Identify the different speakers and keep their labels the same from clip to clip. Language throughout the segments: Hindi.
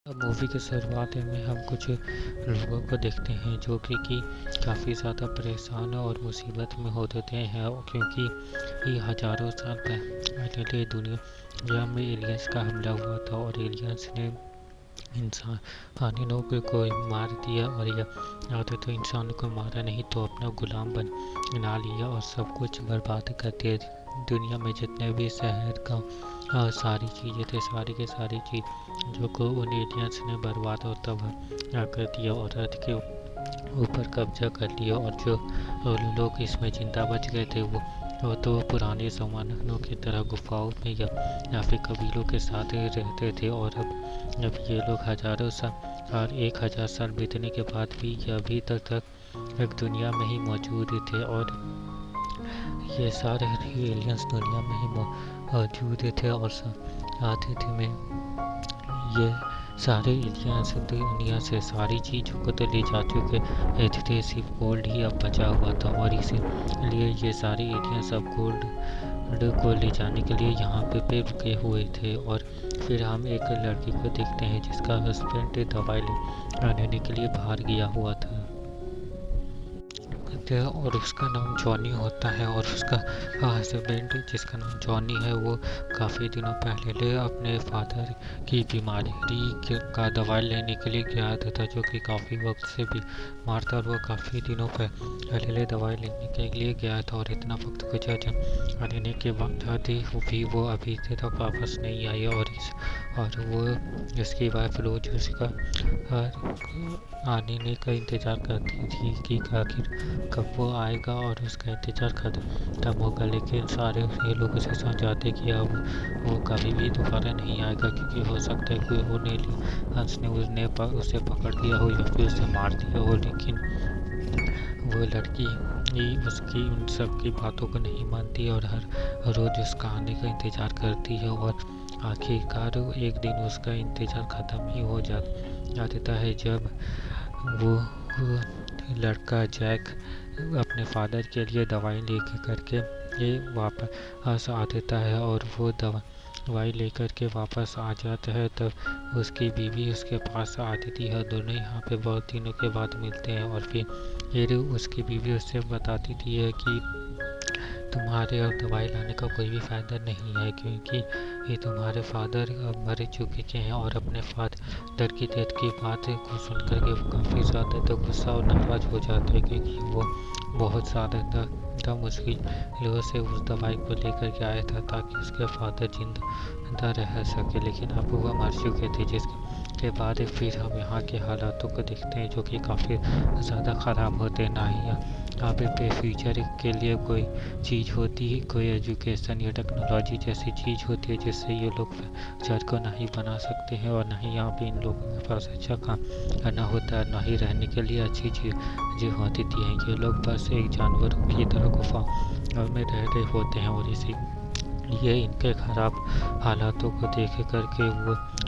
Speaker 1: अब मूवी की शुरुआत में हम कुछ लोगों को देखते हैं जो कि काफ़ी ज़्यादा परेशान और मुसीबत में होते हैं क्योंकि ये हज़ारों साल पहले दुनिया में एलियंस का हमला हुआ था और एलियंस ने इंसानों को मार दिया और या तो इंसानों को मारा नहीं तो अपना गुलाम बना लिया और सब कुछ बर्बाद कर दिया। दुनिया में जितने भी शहर का सारी चीज़ें थे, सारी की सारी चीज़ जो को उन एलियंस ने बर्बाद और तबाह कर दिया और अर्थ के ऊपर कब्जा कर लिया। और जो लोग इसमें जिंदा बच गए थे वो तो पुराने ज़मानों की तरह गुफाओं में या फिर कबीलों के साथ रहते थे। और अब ये लोग हज़ारों साल और 1000 साल बीतने के बाद भी अभी तक एक दुनिया में ही मौजूद थे और ये सारे एलियंस दुनिया में ही मौजूद थे और साथ ही में ये सारे एलियंस दुनिया से सारी चीज़ों को तो ले जा चुके थे, सिर्फ गोल्ड ही अब बचा हुआ था। और इसीलिए ये सारे एलियंस अब गोल्ड को ले जाने के लिए यहाँ पे रुके हुए थे। और फिर हम एक लड़की को देखते हैं जिसका हस्बैंड दवाई लेने के लिए बाहर गया हुआ था और उसका नाम जॉनी होता है। और उसका हस्बैंड जिसका नाम जॉनी है वो काफ़ी दिनों पहले अपने फादर की बीमारी का दवाई लेने के लिए गया था जो कि काफ़ी वक्त से बीमार था और वो काफ़ी दिनों पहले दवाई लेने के लिए गया था। और इतना वक्त गुजर लेने के बाद भी वो अभी तक वापस नहीं आई और वो इसकी वाइफ रोज उसका आने का इंतज़ार करती थी कि आखिर कब वो आएगा और उसका इंतज़ार खत्म होगा। लेकिन सारे ये लोग उसे समझाते कि अब वो कभी भी दोबारा नहीं आएगा क्योंकि हो सकता है कोई और एलियंस ने उसे पकड़ लिया हो या फिर उसे मार दिया हो। लेकिन वो लड़की उसकी उन सब की बातों को नहीं मानती और हर रोज़ उसका आने का इंतज़ार करती है। और आखिरकार एक दिन उसका इंतज़ार ख़त्म ही हो जाता है जब वो लड़का जैक अपने फादर के लिए दवाई लेकर करके ये वापस आ देता है। और वो दवाई लेकर के वापस आ जाता है तब उसकी बीवी उसके पास आती है। दोनों यहाँ पे बहुत दिनों के बाद मिलते हैं और फिर उसकी बीवी उससे बताती थी है कि तुम्हारे अब दवाई लाने का कोई भी फ़ायदा नहीं है क्योंकि ये तुम्हारे फादर अब मर चुके हैं। और अपने फादर की डेथ की बात को सुनकर के वो काफ़ी ज़्यादा तो गुस्सा और नाराज़ हो जाता है क्योंकि वो बहुत ज़्यादा मुश्किलों से उस दवाई को लेकर के आया था ताकि उसके फादर जिंदा रह सके। लेकिन अब वो मर चुके थे जिसके बाद फिर हम यहाँ के हालातों को देखते हैं जो कि काफ़ी ज़्यादा ख़राब होते हैं। ना ही यहाँ पे फ्यूचर के लिए कोई चीज़ होती है, कोई एजुकेशन या टेक्नोलॉजी जैसी चीज़ होती है जिससे ये लोग फ्यूचर को नहीं बना सकते हैं। और ना ही यहाँ पे इन लोगों के पास अच्छा काम करना होता है, ना ही रहने के लिए अच्छी चीज़ें होती थी। ये लोग बस एक जानवरों की तरह गुफा में रह रहे होते हैं। और इसीलिए इनके ख़राब हालातों को देख करके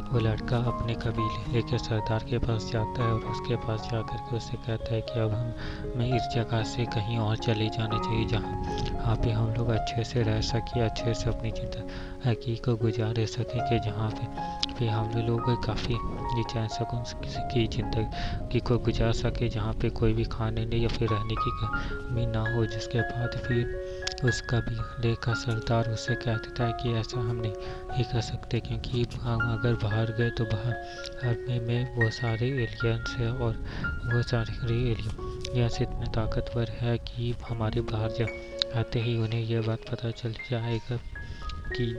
Speaker 1: वो लड़का अपने कबीले के सरदार के पास जाता है और उसके पास जा कर के उससे कहता है कि अब हमें इस जगह से कहीं और चले जाना चाहिए जहाँ पे हम लोग अच्छे से रह सकें, अच्छे से अपनी ज़िंदगी को गुजार सकें कि जहाँ पे हम लोग काफ़ी चैन सुकून की ज़िंदगी को गुजार सके, जहाँ पे कोई भी खाने नहीं या फिर रहने की कमी ना हो। जिसके बाद फिर उस कबीले का सरदार उससे कह देता है कि ऐसा हम नहीं कर सकते क्योंकि हम अगर बाहर गए तो बाहर में वो सारे एलियंस है और वो सारे एलियंस इतने ताकतवर है कि हमारे बाहर जाते ही उन्हें यह बात पता चल जाएगा कि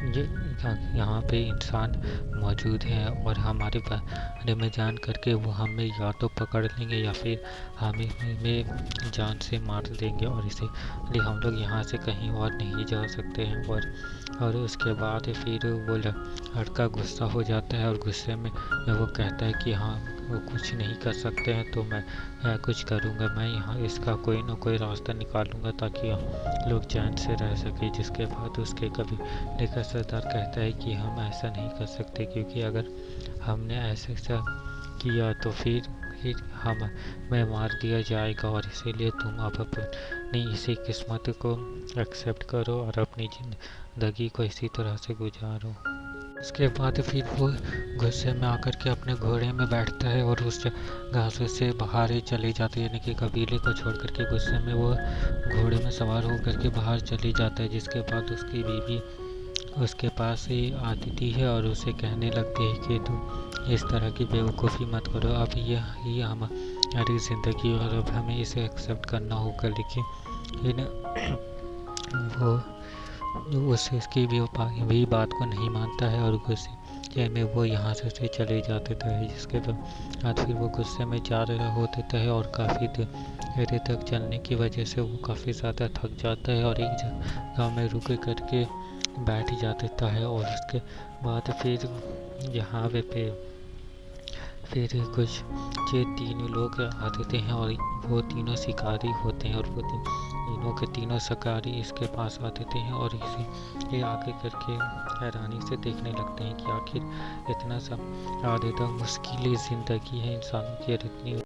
Speaker 1: यहाँ पे इंसान मौजूद हैं और हमारे बारे में जान करके वो हमें या तो पकड़ लेंगे या फिर हमें जान से मार देंगे। और इसीलिए हम लोग यहाँ से कहीं और नहीं जा सकते हैं। और उसके बाद फिर वो लड़का गुस्सा हो जाता है और गुस्से में वो कहता है कि हाँ वो कुछ नहीं कर सकते हैं तो मैं कुछ करूँगा, मैं यहाँ इसका कोई ना कोई रास्ता निकालूँगा ताकि हम लोग चैन से रह सकें। जिसके बाद उसके कबीले का सरदार कहता है कि हम ऐसा नहीं कर सकते क्योंकि अगर हमने ऐसा किया तो फिर हमें मार दिया जाएगा। और इसीलिए तुम अब अपनी इसी किस्मत को एक्सेप्ट करो और अपनी ज़िंदगी को इसी तरह से गुजारो। उसके बाद फिर वो गुस्से में आकर के अपने घोड़े में बैठता है और उस घासों से बाहर ही चले जाते हैं, यानी कि कबीले को छोड़ करके गुस्से में वो घोड़े में सवार होकर के बाहर चली जाता है। जिसके बाद उसकी बीवी उसके पास ही आती थी है और उसे कहने लगती है कि तुम इस तरह की बेवकूफ़ी मत करो, अब यह ही हमारी ज़िंदगी और अब हमें इसे एक्सेप्ट करना होगा। लेकिन वो उसकी भी बात को नहीं मानता है और गुस्से में वो यहाँ से चले जाते थे। जिसके बाद फिर वो गुस्से में जा रहा होते थे और काफ़ी देर तक चलने की वजह से वो काफ़ी ज़्यादा थक जाता है और एक जगह में रुक करके बैठ जाता है। और उसके बाद फिर यहाँ पे फिर कुछ ये तीनों लोग आते हैं और वो तीनों शिकारी होते हैं और वो तीनों के तीनों शिकारी इसके पास आते हैं और इसे ये आगे करके हैरानी से देखने लगते हैं कि आखिर इतना सा आधे तक मुश्किल ज़िंदगी है इंसानों की, इतनी